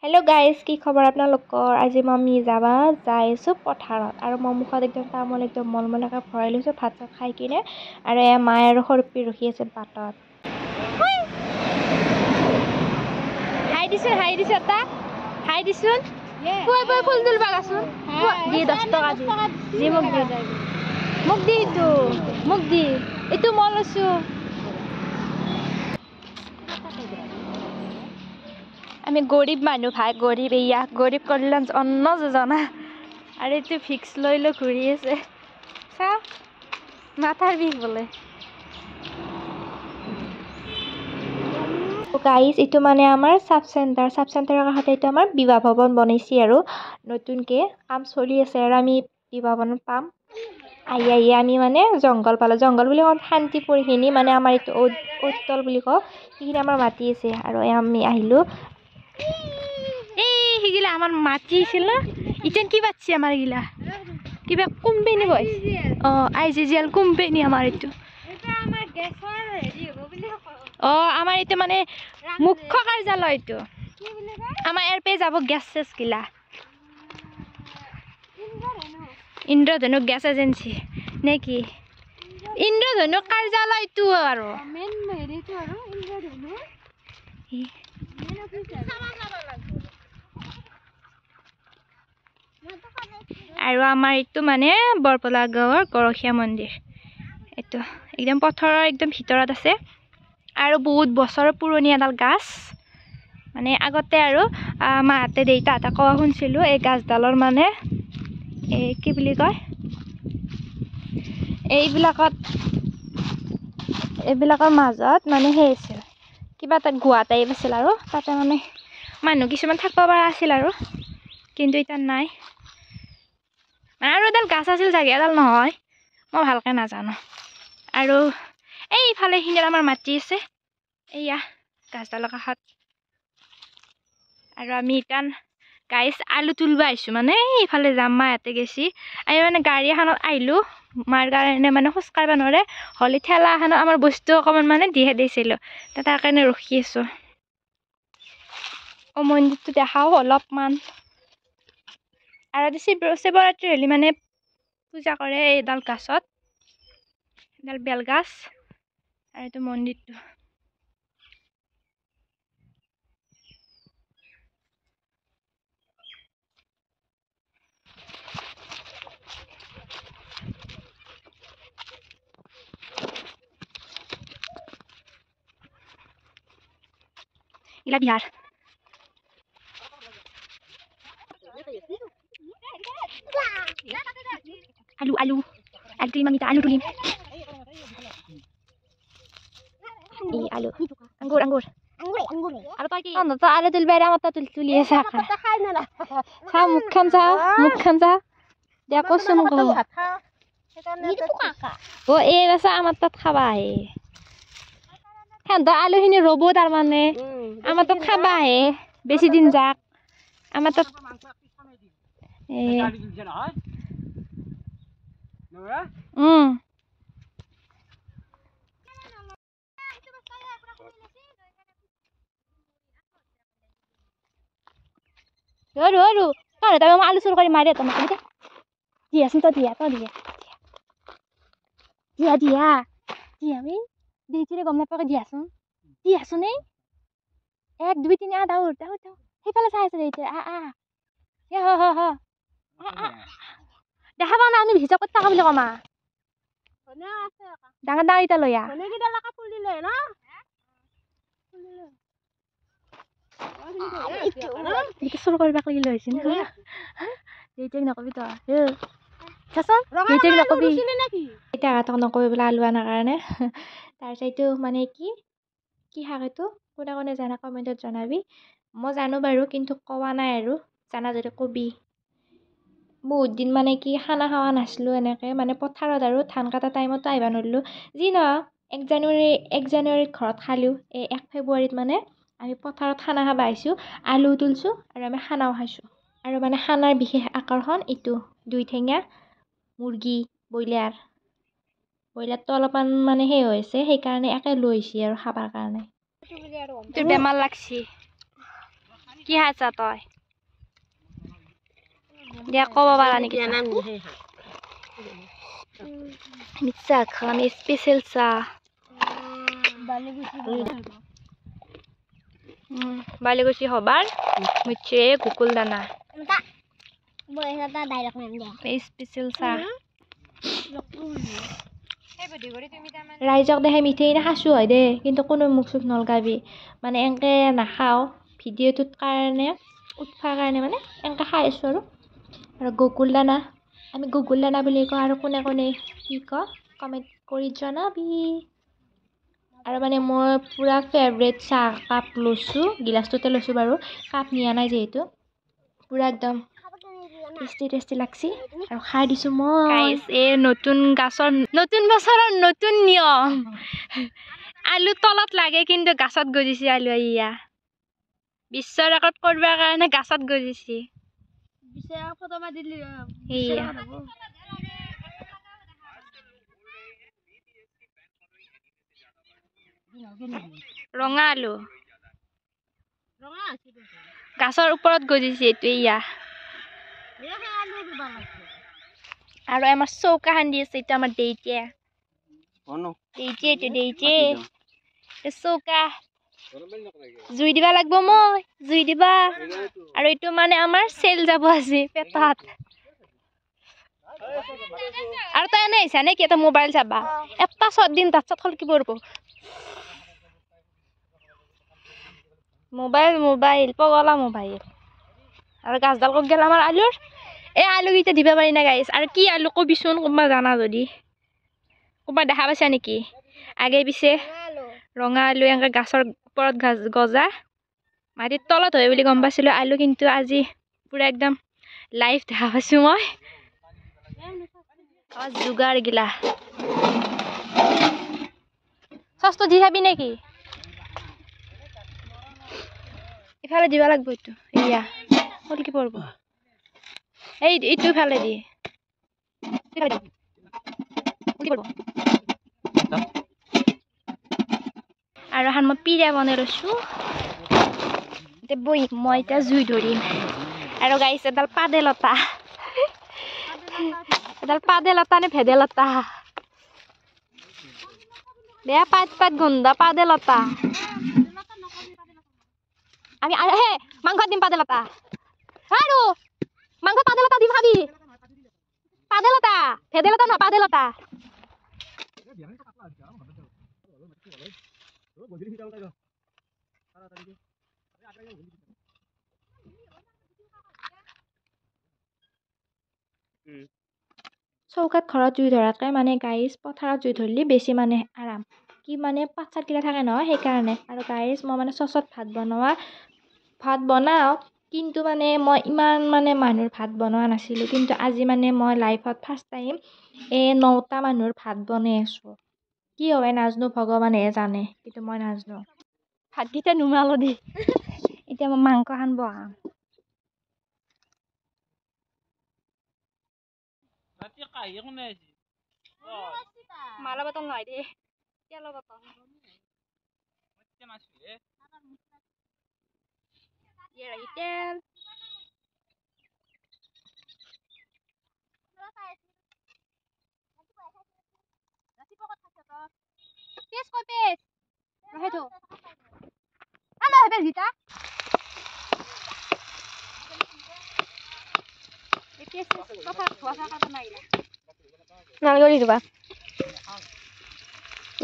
hello guys की खबर आपनालोকৰ আজি আমি যাইছো পথাৰত আৰু মই মুখত একদম তামোল একদম মলমলাকা ভৰাই লৈছো ভাত খাই কিনে আৰু এ মায়ে আৰু সৰপি ৰখি আছে বাটত হাই দিছ তা হাই দিছুন ফুল তুলবা গাছুন দি 10 টকা দি মোক দি ইটো মই লৈছো আমি গরিব মানুহ ভাই গরিব ইয়া গরিব কল্যাণ অন্ন যোজনা আর এই ফিক্স লইলো ঘুরি আছে চা মাথার বিষ বলে গাইস এটো মানে আমার সাব সেন্টারের কাষতে এটো আমার বিবাহ ভবন বনাইছি আৰু নতুনকে কাম চলি আছে আৰু আমি বিবাহ ভবন পাম আই আমি মানে জঙ্গল পালো জঙ্গল বুলি কোন শান্তিপুৰখিনি মানে আমাৰ এটো উত্তল বুলি কও সেইখিনি আমাৰ মাটি আছে আৰু আমি আহিলো হিগিলা আমার মাটি ছিল ইতেন কি বাচ্চি আমার গিলা কিবা কোম্পানি বই আইজিজিএল কোম্পানি আমার এটো এটা আমার গ্যাসৰ হেৰি হ'ব বুলি আমাৰ এটো মানে মুখ্য কাৰ্যালয় এটো কি বুলি কয় আমাৰ এৰ পে যাব গ্যাস সেস গিলা ইন্দ্ৰধনু গ্যাস এজেন্সি নেকি ইন্দ্ৰধনু কাৰ্যালয়টো আৰু মেন হেৰিটো আৰু ইন্দ্ৰধনু আৰু আমাৰ ইটো মানে বৰপলা গাঁৱৰ গৰখীয়া মন্দিৰ এটো একদম পথৰৰ একদম ভিতৰত আছে আৰু বহুত বছৰৰ পুৰণি এডাল গাছ মানে আগতে আৰু মাতে দেইতাটা কোৱা শুনছিলো এই গাছডালৰ মানে এই কি বুলি কয় এইবিলাকৰ মাজত মানে সেই আছিল কিবা এটা গুৱা টাইপ আছিল আৰু তাতে মানে মানুহ কিছুমান থাকবা পাৰা আছিল আৰু কিন্তু এটা নাই আৰু এডাল গাছ আছিল জাগে এডাল নহয় মই ভালকে নাজানো আৰু এইফালে হিনে আমাৰ মাটি আছে এইয়া গাছডালৰ কাষত আৰু আমি ইটান গাইছ আলু তুলবা আইছো মানে এইফালে যাম মা ইয়াতে গেছি আমি মানে গাড়ী এখনত আহিলো মাৰ কাৰণে মানে খোজ কাঢ়বা নৰে হলি ঠেলা এখনত আমাৰ বস্তু অকমান মানে দিহে দিছিলো তাৰ কাৰণে ৰখি আছো মন্দিৰটো দেখাও অলপমান আৰু শিৱৰাত্ৰি হলি মানে পূজা কৰে এইডাল গাছত এডাল বেলগাছ আৰু এইটো মন্দিৰটো ইলা বিহার আলু তুলিম আমি আলু তুলিম এই আলু আঙ্গুর আর তই কি তো আলু তুলবে আমার তো তুলি আছে চা মুখখান চা দিয়া কচোন ও এই বাছা আমার তাত খাবা আহে আলু খিনি ৰব তাৰ মানে আমাৰ তাত খাবা আহে বেছি দিন যাক আমাৰ তাত আলু চুৰ কৰি মাৰি দিয়াচোন তই দিয়া আমি দেইচিৰে গম নাপাকে দিয়াচোন এই 1 2 3 দাউৰ সেইফালে চাই আছে দেইচিৰে দেখা পাও না আমি ভিজা ক'ত থাকা বুলি কমা ডাঙৰ ইটা লয়া চুৰ কৰিবাক লাগি লৈ আহিছে দেইচিক নকবি তই চাচোন দেইচিক নকবি এতিয়া আটাক নকবি বোলে আলু আনাৰ কাৰণে তাৰপিছত এইটো মানে কি শাক এইটো কোনে জানা কমেণ্টত জনাবি মই জানো বাৰু কিন্তু কোৱা নাই আৰু জানা যদি কবি বহুত দিন মানে কি খানা খাৱা নাছিলো এনেকে মানে পথাৰত আৰু ধান কাটা টাইমতো আহিবা নোৱাৰিলো যি নহওক 1 জানুৱাৰীত ঘৰত খালো এই 1 ফেব্ৰুৱাৰীত মানে আমি পথাৰত খানা খাবা আহিছো আলু তুলছো আৰু আমি খানাও খাইছো আৰু মানে খানাৰ বিশেষ আকৰ্ষণ এইটো 2 ঠেঙীয়া মুৰ্গী ব্ৰইলাৰটো অলপমান মানে সেই হৈছে সেইকাৰণে একে লৈছি আৰু খাবাৰ কাৰণে তোৰ বেমাৰ লাগছি কি খাইছা তই দিয়া ক'ব পাৰা নেকি মিছা খাম স্পেচিয়েল চাহ বালিগুচি হবাৰ মুছে গুকুল দানা স্পেচিয়েল চাহ ৰাইজক দেখাই মিঠেই নাখাইছোঁ হয় দে কিন্তু কোনো মুখ চুখ নলগাবি মানে এনেকৈ নাখাওঁ ভিডিঅ'টোত কাৰণে উঠৱাৰ কাৰণে মানে এনেকৈ খাই আছোঁ আৰু গকুল দানা আমি গকুল দানা বুলি কওঁ আৰু কোনে কোনে কি কওঁ কমেণ্ট কৰি জনাবি আৰু মানে মই পূৰা ফেভৰেট চাহ কাপ লৈছোঁ গিলাচটোতে লৈছোঁ বাৰু কাপ নিয়া নাই যিহেতু পূৰা একদম টেষ্টি লাগছি আৰু খাই দিছোঁ মই এই নতুন গাছৰ নতুন বছৰৰ নতুন নিয়ম আলু তলত লাগে কিন্তু গাছত গজিছে আলু ইয়া বিশ্ব ৰেকৰ্ড কৰিবৰ কাৰণে গাছত গজিছে ৰঙা আলু গাছৰ ওপৰত গজিছে এইটো ইয়া আৰু আমাৰ চৌকা খান্দি আছে এইটো আমাৰ দেইটিয়ে চৌকা জুই দিবা লাগব মই জুই দিবা আৰু এইটো মানে আমাৰ চেল যাব আছে পেটাত আৰু তই এনে আহিছা নেকি এটা মোবাইল চাবা এটা চট দিন তাত চট কি কৰিব মোবাইল পগলা মোবাইল আৰু গাছডাল কক গেল আমাৰ আলুৰ এই আলুকেইটা দিব পাৰি না গাইছ আৰু কি আলু কবিচোন কোনোবা জানা যদি কোনোবা দেখা পাইছা নেকি আগে পিছে ৰঙা আলু এনেকৈ গাছৰ ওপৰত গজা মাটিৰ তলত হয় বুলি গম পাইছিলোঁ আলু কিন্তু আজি পূৰা একদম লাইভ দেখা পাইছোঁ মই যোগাৰ গিলা চচটো দি খাবি নেকি ইফালে দিব লাগব এইটো এয়া হ'ল কি পৰব এইটো ইফালে দি আৰু এখন মই পিৰা বনাই লৈছোঁ এতিয়া বহি মই এতিয়া জুই ধৰিম আৰু গাইছ এডাল পাদেলতা নে ভেদাইলতা বেয়া পাত গোন্ধা পাদেলতা আমি হে মাংস দিম পাদেলতা আৰু মাংস পাদেলতা দিম খাবি পাদেলতা ভেদাইলতা ন পাদেলতা চৌকাত ঘৰত জুই ধৰাতকৈ মানে গাইজ পথাৰত জুই ধৰিলে বেছি মানে আৰাম কি মানে পাত চাতগিলা থাকে নহয় সেইকাৰণে আৰু গাইজ মই মানে চচত ভাত বনাওঁ কিন্তু মানে মই ইমান মানে মানুহৰ ভাত বনোৱা নাছিলোঁ কিন্তু আজি মানে মই লাইফত ফাৰ্ষ্ট টাইম 9টা মানুহৰ ভাত বনাই আছোঁ কি হয় নাজানো ভগৱানেহে জানে কিন্তু মই নাজানো ভাতকেইটা নুমালো দেই এতিয়া মই মাংসখন বহাম মালা বটল নহয় দেই তেলৰ বটল তেল নালগৰি দিবা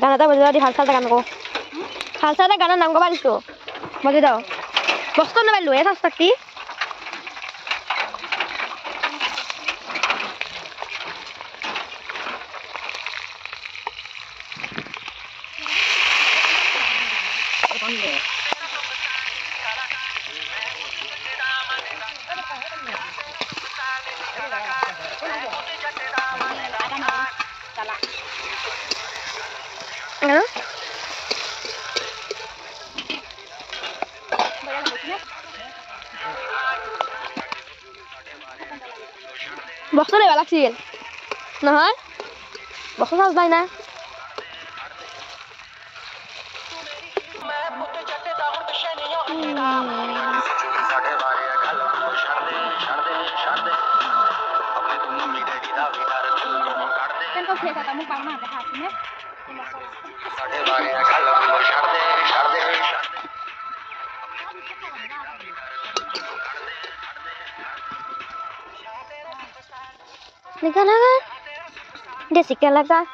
গান এটা বজাই দি ভাল চাল এটা গান কওঁ ভাল চাল এটা গানৰ নাম ক'বা দিছোঁ বজাই যাওঁ বস্তু নাপাই লৈয়ে থাক থাকি বস্তু নেবা লাগছিল নহয় বস্তু চাজ নাই না निकल लगा देसी क्या लगा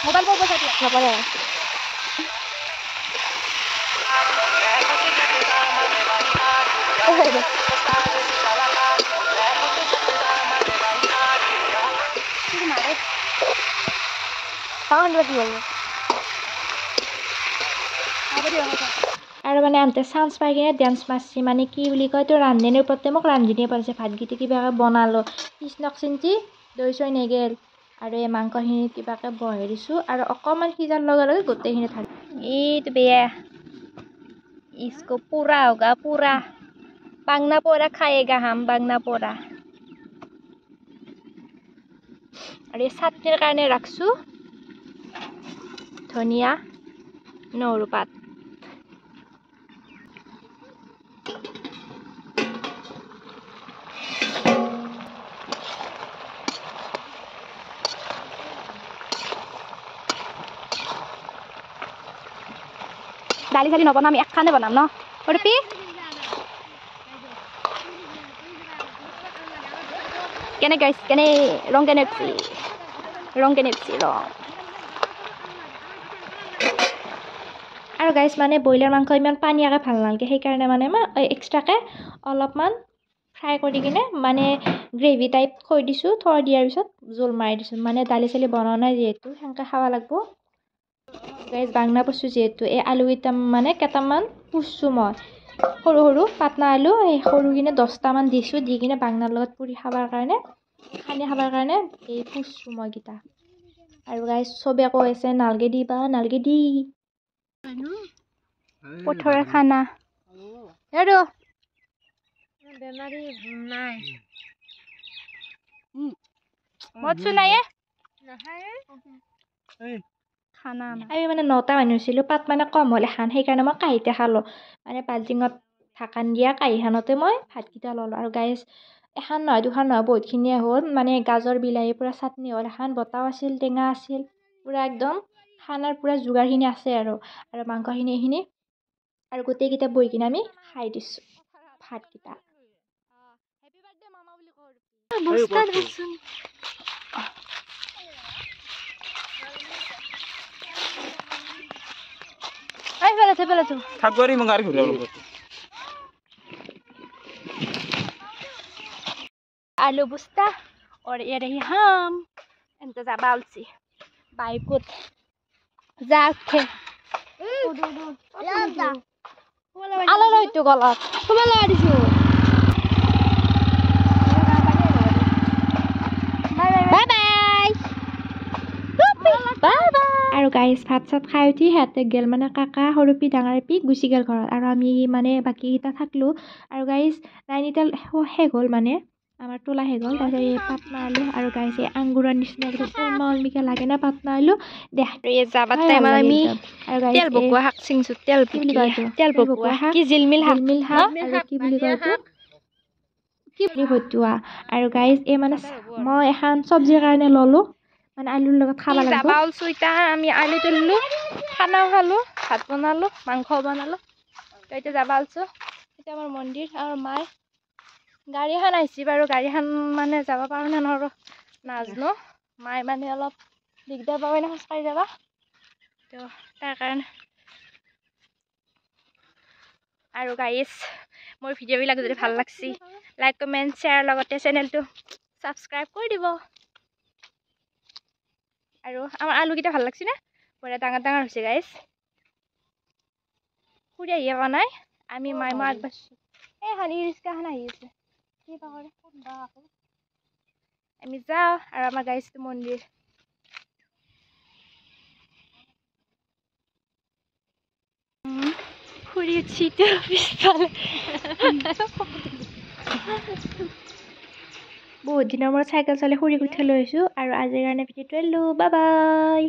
मोबाइल पर बसा दिया ना पड़ेगा আৰু মানে আনতে চান্স পাই কিনে ডান্স মাৰছি মানে কি বুলি কয় তো ৰান্ধনীৰ ওপৰতে মোক ৰান্ধনীয়ে পাৰিছে ভাতগিটি কিবাকে বনালোঁ কৃষ্ণক চিন্তি দৈ চৈ নেগেল আৰু এই মাংসখিনি কিবাকে বহাই দিছোঁ আৰু অকণমান সিজাৰ লগে লগে গোটেইখিনি থাক এইটো বেয়া इसको पूरा होगा पूरा बांगना पोरा खाएगा हम बांगना पोरा और ये चाटनीर কাৰণে ৰাখছো ধনিয়া নহৰু পাত दाली साली नबनाम एकखाने बनाम न रुपी केने गाइस केने रंग केने रंग আৰু গাইস মানে বইলাৰ মাংস ইমান পানীয়াকে ভাল নালাগে সেই কাৰণে মানে মই এক্সট্ৰাকে অলপমান ফ্ৰাই কৰি কিনে মানে গ্ৰেভি টাইপ থৈ দিছোঁ থৈ দিয়াৰ পিছত জোল মাৰি দিছোঁ মানে দালি চালি বনোৱা নাই যেহেতু সেনকা খাব লাগিব গাইস বাংনা পছু যেহেতু এই আলু কেইটা মানে কেইটামান পুছছো মই সৰু সৰু পাতনা আলু এই সৰু কিনে 10টা মান দিছোঁ দি কিনে বাংনাৰ লগত পুৰি খাবাৰ কাৰণে খানি খাবাৰ কাৰণে এই পুছছো মই কিটা আৰু গাইস সবে কৈ আছে নালগে দিবা নালগে দি পথৰৰ খানা হেৰো বেমাৰী নাই মতছু নাই খানা আমি মানে 9টা মানুহ আছিলোঁ পাত মানে কম হ'লে খান সেইকাৰণে মই কাঁহীতে খালোঁ মানে বাল্টিঙত ঢাকান দিয়া কাঁহীখনতে মই ভাতকেইটা ল'লোঁ আৰু গাইছ এখন নহয় দুখন নহয় বহুতখিনিয়ে হ'ল মানে গাজৰ বিলাহী পূৰা চাটনি হ'ল এখন বটাও আছিল টেঙা আছিল পূৰা একদম খানাৰ পূৰা যোগাৰখিনি আছে আৰু মাংসখিনি এইখিনি আৰু গোটেইকেইটা বহি কিনে আমি খাই দিছোঁ ভাতকেইটা आलू बुस्ता और ये रही हम इंतजार बालसी बाइकुत जाके आलो लो इतु गलत तुम्हें लगा दिसु बाय बाय बाय बाय আৰু গাইস ভাত চাত খাই উঠি হাতে গেল মানে কাকা সৰুপি ডাঙৰপি গুচি গেল ঘৰত আৰু আমি মানে বাকি কিটা থাকলো আৰু গাইস নাইনিতাল শেষ হ'ল মানে আমাৰ তোলা শেষ হ'ল তাৰপিছত এই পাতনা আলু আৰু গাইস এই আঙ্গুৰৰ নিচিনা মিকা লাগে না পাতনা আলু দেখ এই যাবাত টাইম আমি আৰু গাইস তেল বকুৱা শাক চিংছু তেল বকুৱা শাক কি জিলমিল শাক আৰু কি বুলি কয় তো কি ভতুৱা আৰু গাইস এই মানে মই এখন সবজিৰ কাৰণে ললো মানে আলুৰ লগত খাবা লাগিব যাবাল সুইতা আমি আলু তুললো খানাও খালো ভাত বনালো মাংস বনালো তো এটা যাবালছো এটা আমাৰ মন্দিৰ আৰু মাই গাড়ীখন আহিছি বাৰু গাড়ীখন মানে যাব পাৰো না নৰো নাজনো মাই মানে অলপ দিগদাৰ পাবে না খোজকাঢ়ি যাবা তো তাৰ কাৰণে আৰু গাইস মোৰ ভিডিঅ'বিলাক যদি ভাল লাগছি লাইক কমেন্ট শ্বেয়াৰ লগতে চেনেলটো সাবস্ক্ৰাইব কৰি দিব আৰু আমাৰ আলুকেইটা ভাল লাগছি না বঢ়িয়া ডাঙৰ ডাঙৰ হৈছে গাইস খুৰি আহিয়ে পোৱা নাই আমি মাই মই আগবাঢ়িছোঁ এই হানি ৰিক্সাখন আহি আছে কি পাকৰে কোনবা আকৌ আমি যাওঁ আৰু আমাৰ গাইছটো মন্দিৰ খুৰি উঠিটো পিছফালে বহুত দিনৰ মূৰত চাইকেল চলাই খুৰীক উঠাই লৈ আহিছোঁ আৰু আজিৰ কাৰণে ভিডিঅ'টো এৰিলোঁ বাই বাই